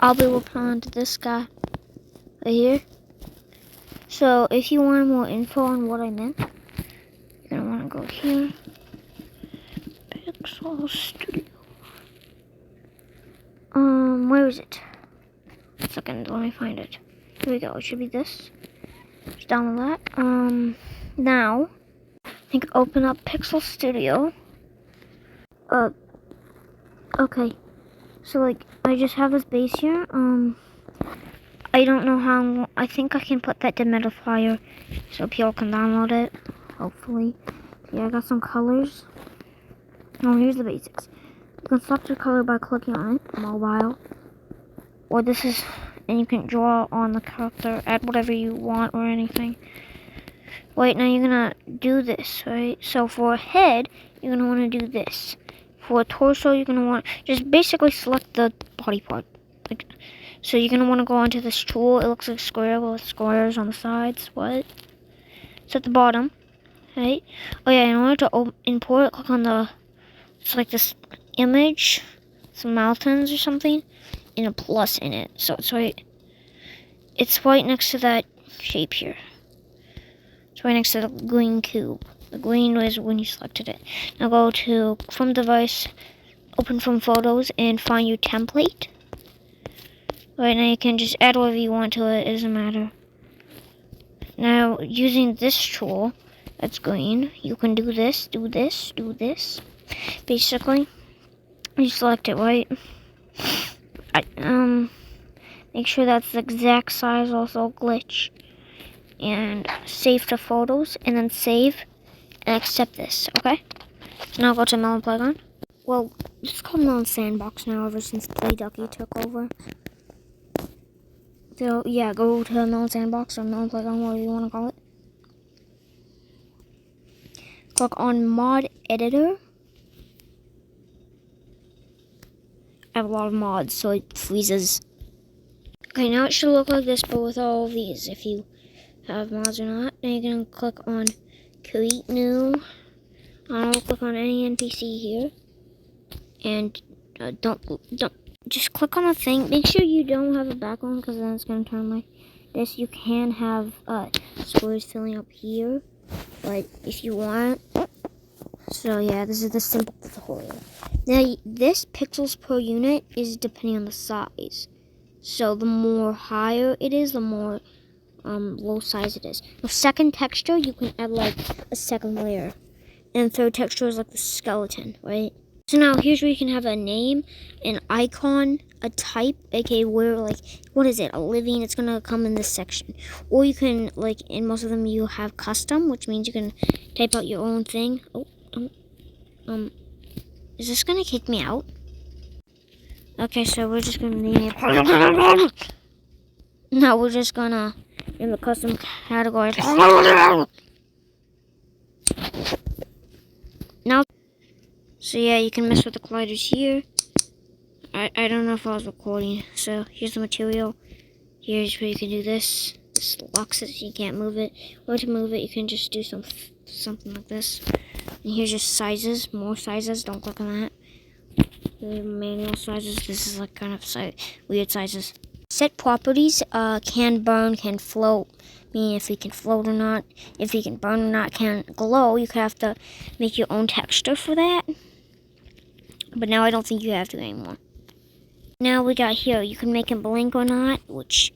I'll be working on this guy right here. So if you want more info on what I meant, you're gonna want to go here. Pixel Studio. Where is it? 1 second, let me find it. Here we go. It should be this. Just download that. Now, I think open up Pixel Studio. Okay. So like, I just have this base here. I don't know how. I think I can put that dehumidifier so people can download it. Hopefully. Yeah, I got some colors. Oh, here's the basics. You can select your color by clicking on it, mobile. Or this is, and you can draw on the character, add whatever you want or anything. Wait, now you're gonna do this, right? So for a head, you're gonna want to do this. For a torso, you're gonna want, just basically select the body part. Like, so you're gonna want to go onto this tool. It looks like a square with squares on the sides. What? It's at the bottom, right? Oh yeah, in order to import it, click on the, it's like this image, some mountains or something, and a plus in it. So it's right next to that shape here. It's right next to the green cube. The green was when you selected it. Now go to from device, open from photos, and find your template. Right now you can just add whatever you want to it. It doesn't matter. Now using this tool that's green, you can do this, do this, do this. Basically, you select it, right? Make sure that's the exact size, also glitch. And save to photos, and then save, and accept this, okay? So now go to Melon Playground. Well, it's called Melon Sandbox now, ever since Play Ducky took over. So, yeah, go to Melon Sandbox, or Melon Playground, whatever you want to call it. Click on Mod Editor. I have a lot of mods, so it freezes. Okay, now it should look like this, but with all of these, if you have mods or not. Then you're gonna click on Create New. I'll click on any NPC here, and don't just click on the thing. Make sure you don't have a background, because then it's gonna turn like this. You can have squares filling up here, but if you want. So yeah, this is the simple tutorial. Now this pixels per unit is depending on the size. So the more higher it is, the more low size it is. The second texture, you can add like a second layer. And third texture is like the skeleton, right? So now here's where you can have a name, an icon, a type, aka where like, what is it, a living, it's gonna come in this section. Or you can, like in most of them, you have custom, which means you can type out your own thing. Is this gonna kick me out? Okay, so we're just gonna name it. No, we're just gonna in the custom category. Now, so yeah, you can mess with the colliders here. I don't know if I was recording. So here's the material. Here's where you can do this. This locks it so you can't move it. Or to move it, you can just do something like this. And here's just sizes, more sizes. Don't click on that. The manual sizes. This is like kind of weird sizes. Set properties, can burn, can float, meaning if he can float or not, if he can burn or not, can glow. You could have to make your own texture for that. But now I don't think you have to anymore. Now we got here, you can make him blink or not, which,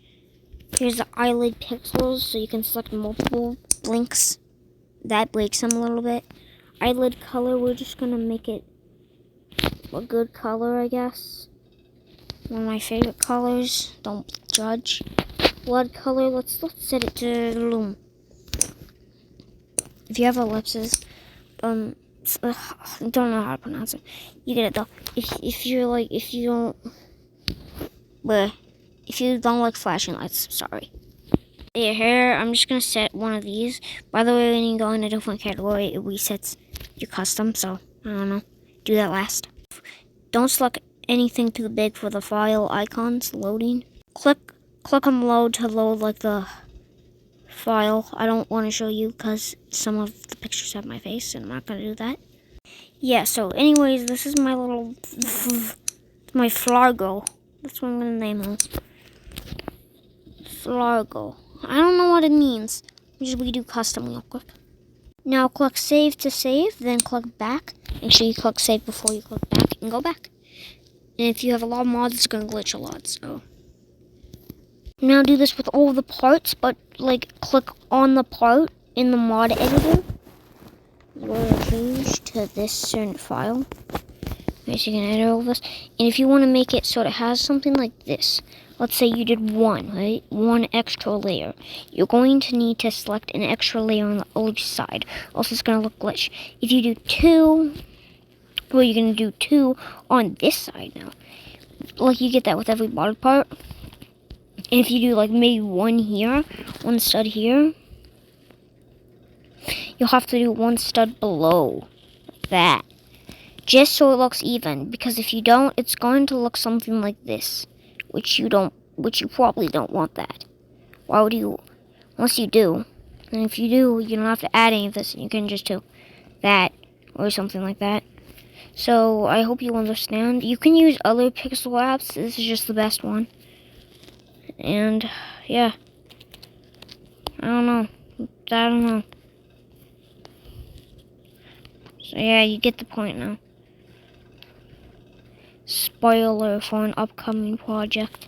here's the eyelid pixels, so you can select multiple blinks. That breaks them a little bit. Eyelid color, we're just gonna make it a good color, I guess. One of my favorite colors. Don't judge. Blood color. Let's set it to loom. If you have ellipses, don't know how to pronounce it. You get it though. If you don't like flashing lights, sorry. Your hair. I'm just gonna set one of these. By the way, when you go in a different category, it resets your custom. So I don't know. Do that last. Don't select anything too big for the file icons loading. Click on load to load like the file. I don't want to show you because some of the pictures have my face and I'm not going to do that. Yeah, so anyways, this is my little my Flargo That's what I'm gonna name this. Flargo. I don't know what it means. Just we do custom real quick. Now click save to save, then click back. Make sure you click save before you click back and go back. And if you have a lot of mods, it's gonna glitch a lot, so. Now do this with all the parts, but like click on the part in the mod editor. You're gonna change to this certain file. Okay, so you can edit all this. And if you want to make it so it has something like this, let's say you did one, right? One extra layer. You're going to need to select an extra layer on the other side. Also, it's going to look glitch. If you do two, well, you're going to do two on this side now. Like you get that with every bottom part. And if you do like maybe one here, one stud here, you'll have to do one stud below that. Just so it looks even, because if you don't, it's going to look something like this, which you probably don't want that. Why would you, unless you do, and if you do, you don't have to add any of this, you can just do that, or something like that. So, I hope you understand. You can use other pixel apps, this is just the best one. And, yeah. I don't know. So, yeah, you get the point now. Spoiler for an upcoming project.